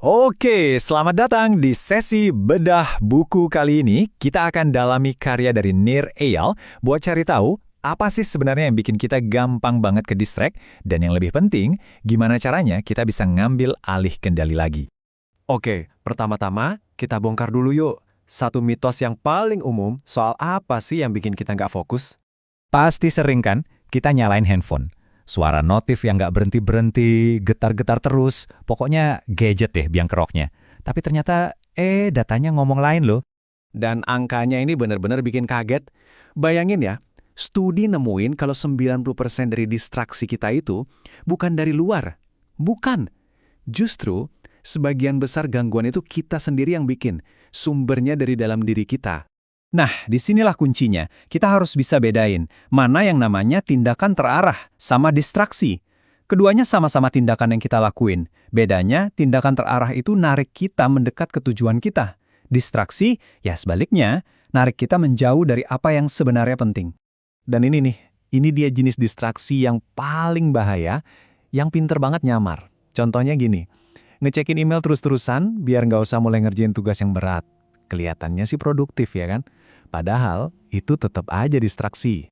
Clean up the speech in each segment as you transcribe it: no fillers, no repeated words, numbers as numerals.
Oke, selamat datang di sesi bedah buku kali ini. Kita akan dalami karya dari Nir Eyal buat cari tahu apa sih sebenarnya yang bikin kita gampang banget ke distract, dan yang lebih penting, gimana caranya kita bisa ngambil alih kendali lagi. Oke, pertama-tama kita bongkar dulu yuk. Satu mitos yang paling umum soal apa sih yang bikin kita nggak fokus? Pasti sering kan kita nyalain handphone. Suara notif yang nggak berhenti-berhenti, getar-getar terus, pokoknya gadget deh biang keroknya. Tapi ternyata, datanya ngomong lain loh. Dan angkanya ini benar-benar bikin kaget. Bayangin ya, studi nemuin kalau 90% dari distraksi kita itu bukan dari luar. Bukan. Justru, sebagian besar gangguan itu kita sendiri yang bikin. Sumbernya dari dalam diri kita. Nah, disinilah kuncinya. Kita harus bisa bedain mana yang namanya tindakan terarah sama distraksi. Keduanya sama-sama tindakan yang kita lakuin. Bedanya, tindakan terarah itu narik kita mendekat ke tujuan kita. Distraksi, ya sebaliknya, narik kita menjauh dari apa yang sebenarnya penting. Dan ini dia jenis distraksi yang paling bahaya, yang pinter banget nyamar. Contohnya gini, ngecekin email terus-terusan biar nggak usah mulai ngerjain tugas yang berat. Kelihatannya sih produktif ya kan? Padahal itu tetap aja distraksi.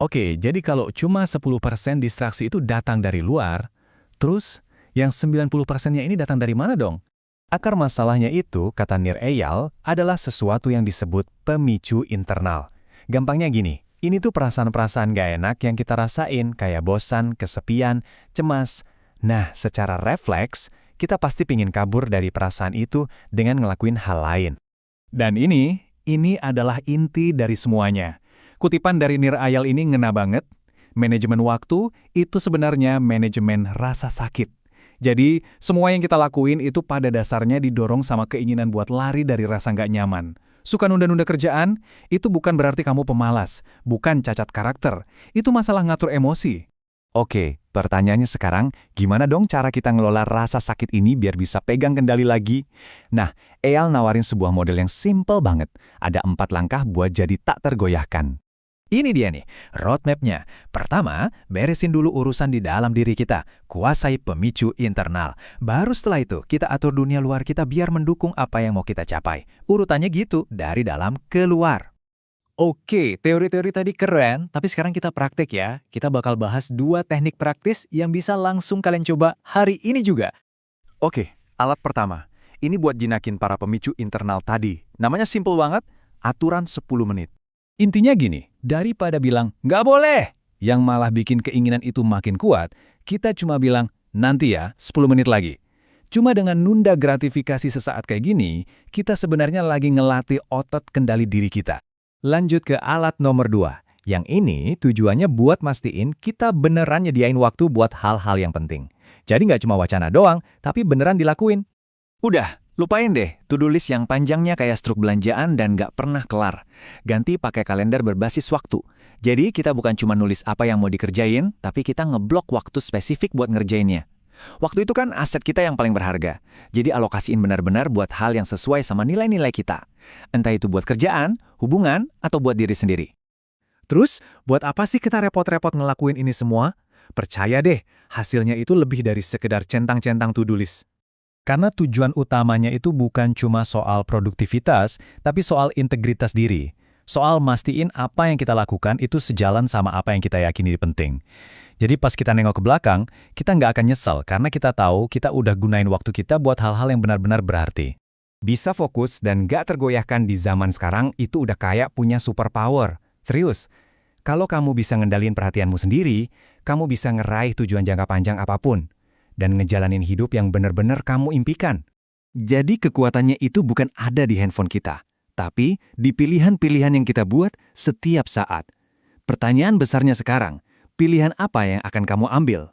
Oke, jadi kalau cuma 10% distraksi itu datang dari luar, terus yang 90%-nya ini datang dari mana dong? Akar masalahnya itu, kata Nir Eyal, adalah sesuatu yang disebut pemicu internal. Gampangnya gini, ini tuh perasaan-perasaan gak enak yang kita rasain, kayak bosan, kesepian, cemas. Nah, secara refleks, kita pasti pingin kabur dari perasaan itu dengan ngelakuin hal lain. Dan ini adalah inti dari semuanya. Kutipan dari Nir Eyal ini ngena banget. Manajemen waktu itu sebenarnya manajemen rasa sakit. Jadi, semua yang kita lakuin itu pada dasarnya didorong sama keinginan buat lari dari rasa nggak nyaman. Suka nunda-nunda kerjaan, itu bukan berarti kamu pemalas, bukan cacat karakter. Itu masalah ngatur emosi. Oke, pertanyaannya sekarang, gimana dong cara kita ngelola rasa sakit ini biar bisa pegang kendali lagi? Nah, Eyal nawarin sebuah model yang simple banget. Ada 4 langkah buat jadi tak tergoyahkan. Ini dia nih, roadmap-nya. Pertama, beresin dulu urusan di dalam diri kita. Kuasai pemicu internal. Baru setelah itu, kita atur dunia luar kita biar mendukung apa yang mau kita capai. Urutannya gitu, dari dalam ke luar. Oke, teori-teori tadi keren, tapi sekarang kita praktek ya. Kita bakal bahas 2 teknik praktis yang bisa langsung kalian coba hari ini juga. Oke, alat pertama. Ini buat jinakin para pemicu internal tadi. Namanya simple banget, aturan 10 menit. Intinya gini, daripada bilang, nggak boleh, yang malah bikin keinginan itu makin kuat, kita cuma bilang, nanti ya, 10 menit lagi. Cuma dengan nunda gratifikasi sesaat kayak gini, kita sebenarnya lagi ngelatih otot kendali diri kita. Lanjut ke alat nomor 2. Yang ini tujuannya buat mastiin kita beneran nyediain waktu buat hal-hal yang penting. Jadi nggak cuma wacana doang, tapi beneran dilakuin. Udah, lupain deh to-do list yang panjangnya kayak struk belanjaan dan nggak pernah kelar. Ganti pakai kalender berbasis waktu. Jadi kita bukan cuma nulis apa yang mau dikerjain, tapi kita ngeblok waktu spesifik buat ngerjainnya. Waktu itu kan aset kita yang paling berharga. Jadi alokasiin benar-benar buat hal yang sesuai sama nilai-nilai kita. Entah itu buat kerjaan, hubungan, atau buat diri sendiri. Terus, buat apa sih kita repot-repot ngelakuin ini semua? Percaya deh, hasilnya itu lebih dari sekedar centang-centang to-do list. Karena tujuan utamanya itu bukan cuma soal produktivitas, tapi soal integritas diri. Soal mastiin apa yang kita lakukan itu sejalan sama apa yang kita yakini penting. Jadi pas kita nengok ke belakang, kita nggak akan nyesel karena kita tahu kita udah gunain waktu kita buat hal-hal yang benar-benar berarti. Bisa fokus dan nggak tergoyahkan di zaman sekarang itu udah kayak punya superpower. Serius, kalau kamu bisa ngendalin perhatianmu sendiri, kamu bisa ngeraih tujuan jangka panjang apapun. Dan ngejalanin hidup yang benar-benar kamu impikan. Jadi kekuatannya itu bukan ada di handphone kita, tapi di pilihan-pilihan yang kita buat setiap saat. Pertanyaan besarnya sekarang, pilihan apa yang akan kamu ambil?